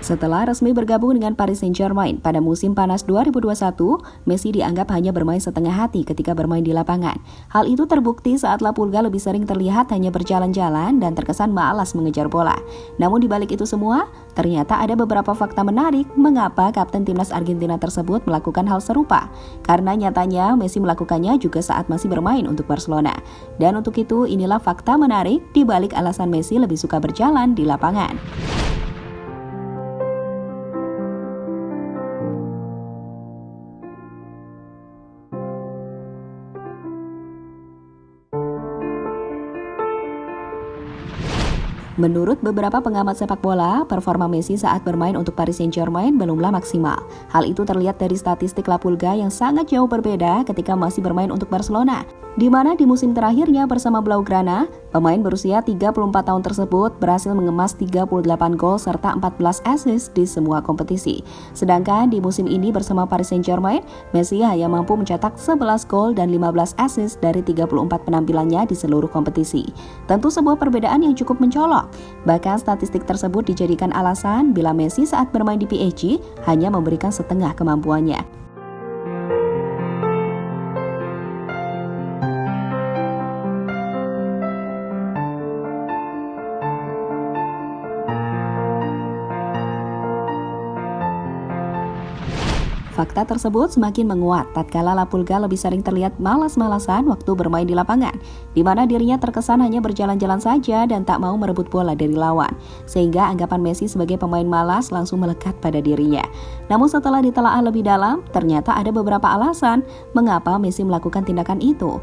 Setelah resmi bergabung dengan Paris Saint-Germain pada musim panas 2021, Messi dianggap hanya bermain setengah hati ketika bermain di lapangan. Hal itu terbukti saat La Pulga lebih sering terlihat hanya berjalan-jalan dan terkesan malas mengejar bola. Namun di balik itu semua, ternyata ada beberapa fakta menarik mengapa kapten timnas Argentina tersebut melakukan hal serupa. Karena nyatanya Messi melakukannya juga saat masih bermain untuk Barcelona. Dan untuk itu inilah fakta menarik di balik alasan Messi lebih suka berjalan di lapangan. Menurut beberapa pengamat sepak bola, performa Messi saat bermain untuk Paris Saint-Germain belumlah maksimal. Hal itu terlihat dari statistik La Pulga yang sangat jauh berbeda ketika masih bermain untuk Barcelona, di mana di musim terakhirnya bersama Blaugrana, pemain berusia 34 tahun tersebut berhasil mengemas 38 gol serta 14 assist di semua kompetisi. Sedangkan di musim ini bersama Paris Saint-Germain, Messi hanya mampu mencetak 11 gol dan 15 assist dari 34 penampilannya di seluruh kompetisi. Tentu sebuah perbedaan yang cukup mencolok. Bahkan statistik tersebut dijadikan alasan bila Messi saat bermain di PSG hanya memberikan setengah kemampuannya. Fakta tersebut semakin menguat tatkala La Pulga lebih sering terlihat malas-malasan waktu bermain di lapangan, di mana dirinya terkesan hanya berjalan-jalan saja dan tak mau merebut bola dari lawan, sehingga anggapan Messi sebagai pemain malas langsung melekat pada dirinya. Namun setelah ditelaah lebih dalam, ternyata ada beberapa alasan mengapa Messi melakukan tindakan itu.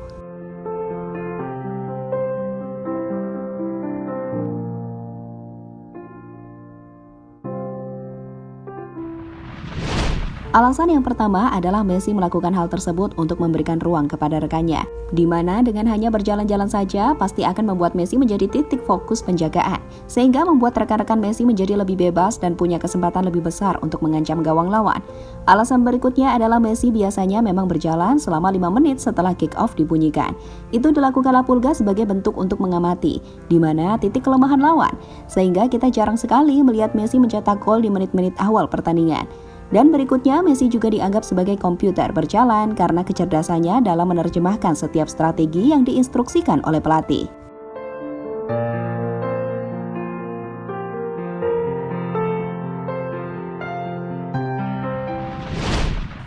Alasan yang pertama adalah Messi melakukan hal tersebut untuk memberikan ruang kepada rekannya, di mana dengan hanya berjalan-jalan saja pasti akan membuat Messi menjadi titik fokus penjagaan, sehingga membuat rekan-rekan Messi menjadi lebih bebas dan punya kesempatan lebih besar untuk mengancam gawang lawan. Alasan berikutnya adalah Messi biasanya memang berjalan selama 5 menit setelah kick-off dibunyikan. Itu dilakukan La Pulga sebagai bentuk untuk mengamati, di mana titik kelemahan lawan, sehingga kita jarang sekali melihat Messi mencetak gol di menit-menit awal pertandingan. Dan berikutnya, Messi juga dianggap sebagai komputer berjalan karena kecerdasannya dalam menerjemahkan setiap strategi yang diinstruksikan oleh pelatih.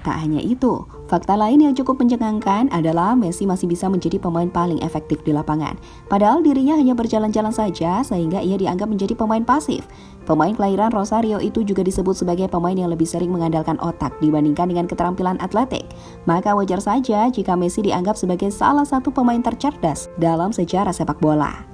Tak hanya itu, fakta lain yang cukup mencengangkan adalah Messi masih bisa menjadi pemain paling efektif di lapangan. Padahal dirinya hanya berjalan-jalan saja sehingga ia dianggap menjadi pemain pasif. Pemain kelahiran Rosario itu juga disebut sebagai pemain yang lebih sering mengandalkan otak dibandingkan dengan keterampilan atletik. Maka wajar saja jika Messi dianggap sebagai salah satu pemain tercerdas dalam sejarah sepak bola.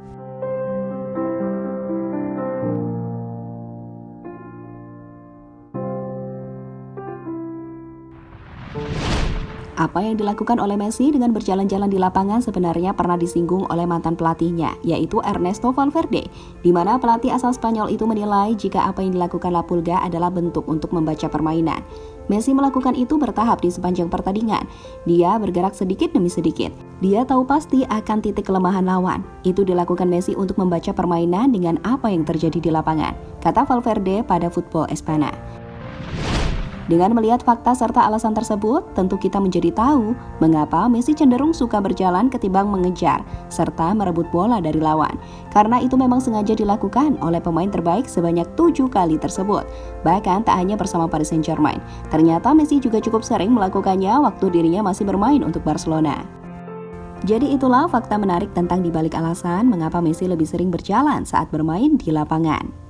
Apa yang dilakukan oleh Messi dengan berjalan-jalan di lapangan sebenarnya pernah disinggung oleh mantan pelatihnya, yaitu Ernesto Valverde, di mana pelatih asal Spanyol itu menilai jika apa yang dilakukan La Pulga adalah bentuk untuk membaca permainan. Messi melakukan itu bertahap di sepanjang pertandingan. Dia bergerak sedikit demi sedikit. Dia tahu pasti akan titik kelemahan lawan. Itu dilakukan Messi untuk membaca permainan dengan apa yang terjadi di lapangan, kata Valverde pada Football Espana. Dengan melihat fakta serta alasan tersebut, tentu kita menjadi tahu mengapa Messi cenderung suka berjalan ketimbang mengejar serta merebut bola dari lawan. Karena itu memang sengaja dilakukan oleh pemain terbaik sebanyak 7 kali tersebut. Bahkan tak hanya bersama Paris Saint-Germain, ternyata Messi juga cukup sering melakukannya waktu dirinya masih bermain untuk Barcelona. Jadi itulah fakta menarik tentang dibalik alasan mengapa Messi lebih sering berjalan saat bermain di lapangan.